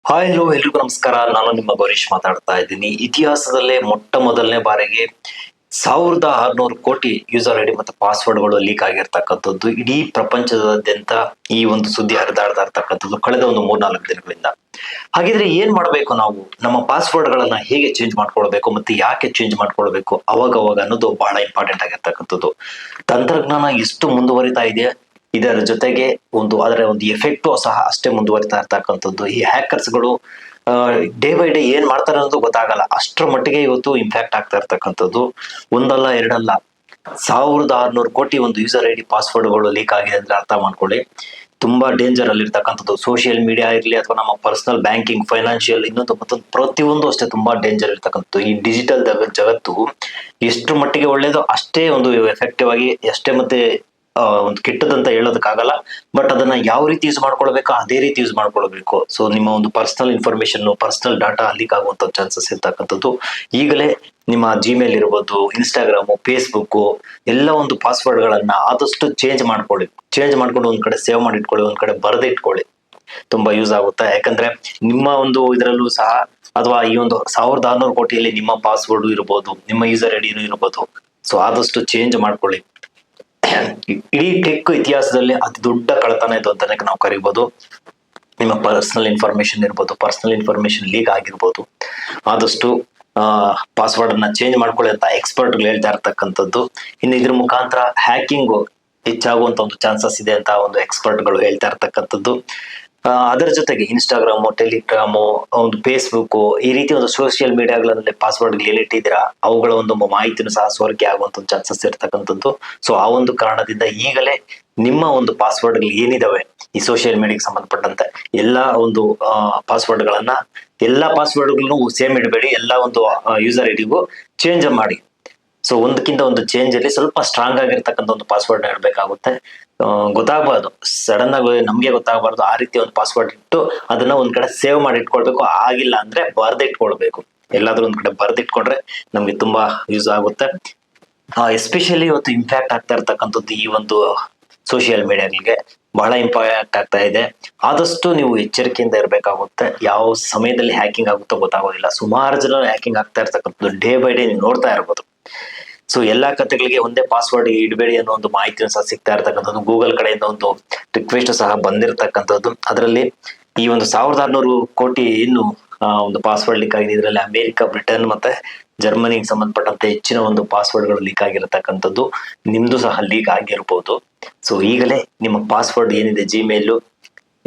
Hi hello ಎಲ್ರಿಗೂ ನಮಸ್ಕಾರ. ನಾನು ನಿಮ್ಮ ಗೌರೀಶ್ ಮಾತಾಡ್ತಾ ಇದ್ದೀನಿ. ಇತಿಹಾಸದಲ್ಲೇ ಮೊಟ್ಟ ಮೊದಲನೇ ಬಾರಿಗೆ 1600 ಕೋಟಿ ಯೂಸರ್ ಐಡಿ ಮತ್ತು ಪಾಸ್ವರ್ಡ್ಗಳು ಲೀಕ್ ಆಗಿರ್ತಕ್ಕಂಥದ್ದು ಇಡೀ ಪ್ರಪಂಚದಾದ್ಯಂತ ಈ ಒಂದು ಸುದ್ದಿ ಹರಿದಾಡ್ತಾ ಇರ್ತಕ್ಕಂಥದ್ದು ಕಳೆದ ಒಂದು 3-4 ದಿನಗಳಿಂದ. ಹಾಗಿದ್ರೆ ಏನ್ ಮಾಡ್ಬೇಕು ನಾವು? ನಮ್ಮ ಪಾಸ್ವರ್ಡ್ ಗಳನ್ನ ಹೇಗೆ ಚೇಂಜ್ ಮಾಡ್ಕೊಳ್ಬೇಕು ಮತ್ತೆ ಯಾಕೆ ಚೇಂಜ್ ಮಾಡ್ಕೊಳ್ಬೇಕು ಅವಾಗ ಅನ್ನೋದು ಬಹಳ ಇಂಪಾರ್ಟೆಂಟ್ ಆಗಿರ್ತಕ್ಕಂಥದ್ದು. ತಂತ್ರಜ್ಞಾನ ಎಷ್ಟು ಮುಂದುವರಿತಾ ಇದೆ, ಇದರ ಜೊತೆಗೆ ಅದರ ಒಂದು ಎಫೆಕ್ಟು ಸಹ ಅಷ್ಟೇ ಮುಂದುವರಿತಾ ಇರ್ತಕ್ಕಂಥದ್ದು. ಈ ಹ್ಯಾಕರ್ಸ್ ಗಳು ಡೇ ಬೈ ಡೇ ಏನ್ ಮಾಡ್ತಾರೆ ಅನ್ನೋದು ಗೊತ್ತಾಗಲ್ಲ, ಅಷ್ಟರ ಮಟ್ಟಿಗೆ ಇವತ್ತು ಇಂಪ್ಯಾಕ್ಟ್ ಆಗ್ತಾ ಇರ್ತಕ್ಕಂಥದ್ದು. ಒಂದಲ್ಲ ಎರಡಲ್ಲ 1600 ಕೋಟಿ ಒಂದು ಯೂಸರ್ ಐಡಿ ಪಾಸ್ವರ್ಡ್ಗಳು ಲೀಕ್ ಆಗಿದೆ ಅಂದ್ರೆ ಅರ್ಥ ಮಾಡ್ಕೊಳ್ಳಿ, ತುಂಬಾ ಡೇಂಜರ್ ಅಲ್ಲಿ ಇರ್ತಕ್ಕಂಥದ್ದು. ಸೋಷಿಯಲ್ ಮೀಡಿಯಾ ಇರಲಿ ಅಥವಾ ನಮ್ಮ ಪರ್ಸನಲ್ ಬ್ಯಾಂಕಿಂಗ್, ಫೈನಾನ್ಷಿಯಲ್, ಇನ್ನೊಂದು ಮತ್ತೊಂದು ಪ್ರತಿಯೊಂದು ಅಷ್ಟೇ ತುಂಬಾ ಡೇಂಜರ್ ಇರ್ತಕ್ಕಂಥದ್ದು. ಈ ಡಿಜಿಟಲ್ ಜಗತ್ತು ಎಷ್ಟು ಮಟ್ಟಿಗೆ ಒಳ್ಳೇದು ಅಷ್ಟೇ ಒಂದು ಎಫೆಕ್ಟಿವ್ ಆಗಿ, ಅಷ್ಟೇ ಮತ್ತೆ ಒಂದು ಕೆಟ್ಟದಂತ ಹೇಳೋದಕ್ಕಾಗಲ್ಲ. ಬಟ್ ಅದನ್ನ ಯಾವ ರೀತಿ ಯೂಸ್ ಮಾಡ್ಕೊಳ್ಬೇಕು ಅದೇ ರೀತಿ ಯೂಸ್ ಮಾಡ್ಕೊಳ್ಬೇಕು. ಸೊ ನಿಮ್ಮ ಒಂದು personal information, personal data leak ಆಗುವಂತ ಚಾನ್ಸಸ್ ಇರ್ತಕ್ಕಂಥದ್ದು. ಈಗಲೇ ನಿಮ್ಮ ಜಿಮೇಲ್ ಇರ್ಬೋದು, ಇನ್ಸ್ಟಾಗ್ರಾಮು, ಫೇಸ್ಬುಕ್ ಎಲ್ಲ ಒಂದು ಪಾಸ್ವರ್ಡ್ ಗಳನ್ನ ಆದಷ್ಟು ಚೇಂಜ್ ಮಾಡ್ಕೊಂಡು ಒಂದ್ ಕಡೆ ಸೇವ್ ಮಾಡಿ ಇಟ್ಕೊಳ್ಳಿ, ಒಂದ್ ಕಡೆ ಬರೆದಿಟ್ಕೊಳ್ಳಿ. ತುಂಬಾ ಯೂಸ್ ಆಗುತ್ತೆ. ಯಾಕಂದ್ರೆ ನಿಮ್ಮ ಒಂದು ಇದರಲ್ಲೂ ಸಹ, ಅಥವಾ ಈ ಒಂದು 1600 ಕೋಟಿಯಲ್ಲಿ ನಿಮ್ಮ ಪಾಸ್ವರ್ಡ್ ಇರ್ಬೋದು, ನಿಮ್ಮ ಯೂಸರ್ ಐಡಿನೂ ಇರ್ಬೋದು. ಸೊ ಆದಷ್ಟು ಚೇಂಜ್ ಮಾಡ್ಕೊಳ್ಳಿ. ಇಡೀ ಟೆಕ್ ಇತಿಹಾಸದಲ್ಲಿ ಅತಿ ದೊಡ್ಡ ಕಳ್ಳತನ ಇದು ಅಂತಾನೆ ನಾವು ಕರಿಬಹುದು. ನಿಮ್ಮ ಪರ್ಸನಲ್ ಇನ್ಫಾರ್ಮೇಶನ್ ಇರ್ಬೋದು, ಪರ್ಸನಲ್ ಇನ್ಫಾರ್ಮೇಶನ್ ಲೀಕ್ ಆಗಿರ್ಬೋದು. ಆದಷ್ಟು ಪಾಸ್ವರ್ಡ್ ಅನ್ನ ಚೇಂಜ್ ಮಾಡ್ಕೊಳ್ಳಿ ಅಂತ ಎಕ್ಸ್ಪರ್ಟ್ ಹೇಳ್ತಾ ಇರ್ತಕ್ಕಂಥದ್ದು. ಇನ್ನು ಇದ್ರ ಮುಖಾಂತರ ಹ್ಯಾಕಿಂಗ್ ಹೆಚ್ಚಾಗುವಂತ ಒಂದು ಚಾನ್ಸಸ್ ಇದೆ ಅಂತ ಒಂದು ಎಕ್ಸ್ಪರ್ಟ್ ಗಳು ಹೇಳ್ತಾ ಇರ್ತಕ್ಕಂಥದ್ದು. ಅದರ ಜೊತೆಗೆ ಇನ್ಸ್ಟಾಗ್ರಾಮು, ಟೆಲಿಗ್ರಾಮು, ಒಂದು ಫೇಸ್ಬುಕ್, ಈ ರೀತಿ ಒಂದು ಸೋಷಿಯಲ್ ಮೀಡಿಯಾಗಳಲ್ಲಿ ಪಾಸ್ವರ್ಡ್ ಏನಿಟ್ಟಿದ್ದೀರಾ ಅವುಗಳ ಒಂದು ಮಾಹಿತಿನೂ ಸಹ ಸೋರಿಕೆ ಆಗುವಂತ ಜಾನ್ಸಸ್ ಇರ್ತಕ್ಕಂಥದ್ದು. ಸೊ ಆ ಒಂದು ಕಾರಣದಿಂದ ಈಗಲೇ ನಿಮ್ಮ ಒಂದು ಪಾಸ್ವರ್ಡ್ ಏನಿದಾವೆ ಈ ಸೋಷಿಯಲ್ ಮೀಡಿಯಾಗೆ ಸಂಬಂಧಪಟ್ಟಂತೆ ಎಲ್ಲಾ ಒಂದು ಪಾಸ್ವರ್ಡ್ ಗಳನ್ನ, ಎಲ್ಲಾ ಪಾಸ್ವರ್ಡ್ ಗಳನ್ನು ಸೇಮ್ ಇಡಬೇಡಿ, ಎಲ್ಲಾ ಒಂದು ಯೂಸರ್ ಐಡಿಗೂ ಚೇಂಜ್ ಮಾಡಿ. ಸೊ ಒಂದಕ್ಕಿಂತ ಒಂದು ಚೇಂಜ್ ಅಲ್ಲಿ ಸ್ವಲ್ಪ ಸ್ಟ್ರಾಂಗ್ ಆಗಿರ್ತಕ್ಕಂಥ ಒಂದು ಪಾಸ್ವರ್ಡ್ ಇಡಬೇಕಾಗುತ್ತೆ. ಗೊತ್ತಾಗಬಾರ್ದು, ಸಡನ್ ಆಗಿ ನಮ್ಗೆ ಗೊತ್ತಾಗಬಾರ್ದು. ಆ ರೀತಿ ಒಂದು ಪಾಸ್ವರ್ಡ್ ಇಟ್ಟು ಅದನ್ನ ಒಂದ್ ಕಡೆ ಸೇವ್ ಮಾಡಿ ಇಟ್ಕೊಳ್ಬೇಕು. ಆಗಿಲ್ಲ ಅಂದ್ರೆ ಬರ್ದಿಟ್ಕೊಳ್ಬೇಕು. ಎಲ್ಲಾದ್ರೂ ಒಂದ್ ಕಡೆ ಬರ್ದಿಟ್ಕೊಂಡ್ರೆ ನಮ್ಗೆ ತುಂಬಾ ಯೂಸ್ ಆಗುತ್ತೆ. ಎಸ್ಪೆಷಲಿ ಇವತ್ತು ಇಂಪ್ಯಾಕ್ಟ್ ಆಗ್ತಾ ಇರ್ತಕ್ಕಂಥದ್ದು ಈ ಒಂದು ಸೋಷಿಯಲ್ ಮೀಡಿಯಾಗಳಿಗೆ ಬಹಳ ಇಂಪ್ಯಾಕ್ಟ್ ಆಗ್ತಾ ಇದೆ. ಆದಷ್ಟು ನೀವು ಎಚ್ಚರಿಕೆಯಿಂದ ಇರಬೇಕಾಗುತ್ತೆ. ಯಾವ ಸಮಯದಲ್ಲಿ ಹ್ಯಾಕಿಂಗ್ ಆಗುತ್ತೋ ಗೊತ್ತಾಗೋದಿಲ್ಲ. ಸುಮಾರು ಜನ ಹ್ಯಾಕಿಂಗ್ ಆಗ್ತಾ ಇರ್ತಕ್ಕಂಥದ್ದು ಡೇ ಬೈ ಡೇ ನೀವು ನೋಡ್ತಾ ಇರ್ಬೋದು. ಸೊ ಎಲ್ಲಾ ಖಾತೆಗಳಿಗೆ ಒಂದೇ ಪಾಸ್ವರ್ಡ್ ಇಡಬೇಡಿ ಅನ್ನೋ ಒಂದು ಮಾಹಿತಿನೂ ಸಹ ಸಿಗ್ತಾ ಇರ್ತಕ್ಕಂಥದ್ದು. ಗೂಗಲ್ ಕಡೆಯಿಂದ ಒಂದು ರಿಕ್ವೆಸ್ಟ್ ಸಹ ಬಂದಿರತಕ್ಕಂಥದ್ದು. ಅದರಲ್ಲಿ ಈ ಒಂದು 1600 ಕೋಟಿ ಏನು ಒಂದು ಪಾಸ್ವರ್ಡ್ ಲೀಕ್ ಆಗಿದೆ, ಇದರಲ್ಲಿ ಅಮೆರಿಕ, ಬ್ರಿಟನ್ ಮತ್ತೆ ಜರ್ಮನಿಗೆ ಸಂಬಂಧಪಟ್ಟಂತೆ ಹೆಚ್ಚಿನ ಒಂದು ಪಾಸ್ವರ್ಡ್ ಗಳು ಲೀಕ್ ಆಗಿರತಕ್ಕಂಥದ್ದು. ನಿಮ್ದು ಸಹ ಲೀಕ್ ಆಗಿರ್ಬೋದು. ಸೊ ಈಗಲೇ ನಿಮ್ಮ ಪಾಸ್ವರ್ಡ್ ಏನಿದೆ, ಜಿಮೇಲ್,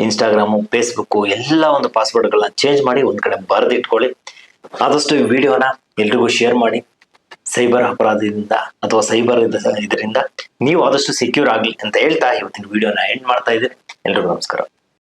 ಇನ್ಸ್ಟಾಗ್ರಾಮು, ಫೇಸ್ಬುಕ್ ಎಲ್ಲ ಒಂದು ಪಾಸ್ವರ್ಡ್ ಗಳನ್ನ ಚೇಂಜ್ ಮಾಡಿ ಒಂದ್ ಕಡೆ ಬರೆದಿಟ್ಕೊಳ್ಳಿ. ಆದಷ್ಟು ಈ ವಿಡಿಯೋನ ಎಲ್ರಿಗೂ ಶೇರ್ ಮಾಡಿ. ಸೈಬರ್ ಅಪರಾಧದಿಂದ ಅಥವಾ ಸೈಬರ್ ಇದರಿಂದ ನೀವು ಆದಷ್ಟು ಸೆಕ್ಯೂರ್ ಆಗ್ಲಿ ಅಂತ ಹೇಳ್ತಾ ಇವತ್ತಿನ ವಿಡಿಯೋನ ಎಂಡ್ ಮಾಡ್ತಾ ಇದ್ದೀನಿ. ಎಲ್ರಿಗೂ ನಮಸ್ಕಾರ.